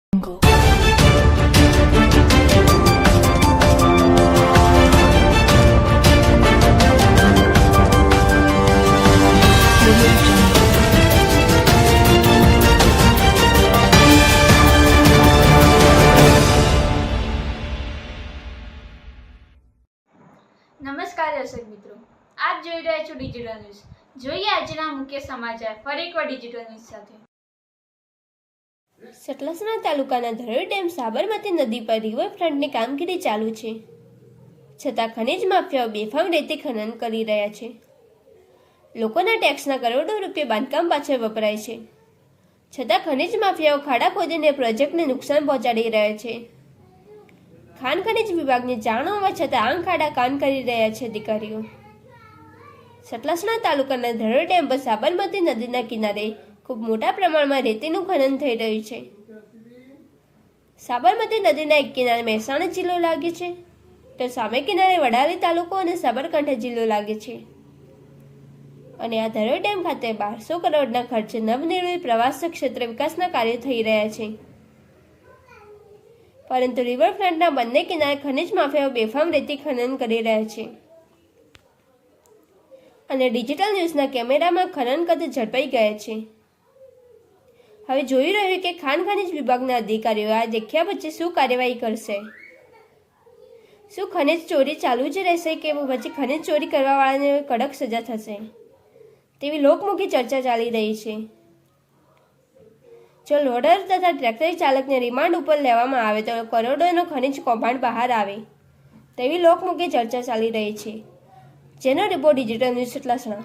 નમસ્કાર દર્શક મિત્રો, આપ જોઈ રહ્યા છો ડિજિટલ ન્યૂઝ। જોઈએ આજના મુખ્ય સમાચાર ફરી એકવાર ડિજિટલ ન્યૂઝ સાથે। સતલાસણા તાલુકાના ધરોઈ ડેમ સાબરમતી નદી પર રિવરફ્રન્ટની કામગીરી ચાલુ છે, છતાં ખનીજ માફિયાઓ બેફામ રીતે ખનન કરી રહ્યા છે। લોકોના ટેક્સના કરોડો રૂપિયા બાંધકામ પાછળ વપરાય છે, છતાં ખનીજ માફિયાઓ ખાડા ખોદીને પ્રોજેક્ટને નુકસાન પહોંચાડી રહ્યા છે। ખાણ ખનીજ વિભાગને જાણ હોવા છતાં આંખ આડા કાન કરી રહ્યા છે અધિકારીઓ। સતલાસણા તાલુકાના ધરોઈ ડેમ પર સાબરમતી નદીના કિનારે ખૂબ મોટા પ્રમાણમાં રેતીનું ખનન થઈ રહ્યું છે। સાબરમતી નદીના એક કિનારે મહેસાણા જિલ્લો લાગે છે, તો સામે કિનારે વડાલી તાલુકો અને સાબરકાંઠા જિલ્લો લાગે છે। અને આ ધરોઈ ડેમ ખાતે 1200 કરોડના ખર્ચે નવનિર્મિત પ્રવાસન ક્ષેત્ર વિકાસના કાર્યો થઈ રહ્યા છે, પરંતુ રિવરફ્રન્ટના બંને કિનારે ખનીજ માફિયાઓ બેફામ રેતી ખનન કરી રહ્યા છે। અને ડિજિટલ ન્યૂઝના કેમેરામાં ખનન કરતા ઝડપાઈ ગયા છે। હવે જોઈ રહ્યું કે ખાણ ખનીજ વિભાગના અધિકારીઓ આ દેખ્યા પછી શું કાર્યવાહી કરશે। શું ખનીજ ચોરી ચાલુ જ રહેશે કે પછી ખનીજ ચોરી કરવાવાળાને કડક સજા થશે, તેવી લોકમુખી ચર્ચા ચાલી રહી છે। જો લોડર તથા ટ્રેક્ટર ચાલકને રિમાન્ડ ઉપર લેવામાં આવે તો કરોડોનો ખનીજ કૌભાંડ બહાર આવે, તેવી લોકમુખી ચર્ચા ચાલી રહી છે। જેનો રિપોર્ટ ડિજિટલ ન્યૂઝ સતલાસણા।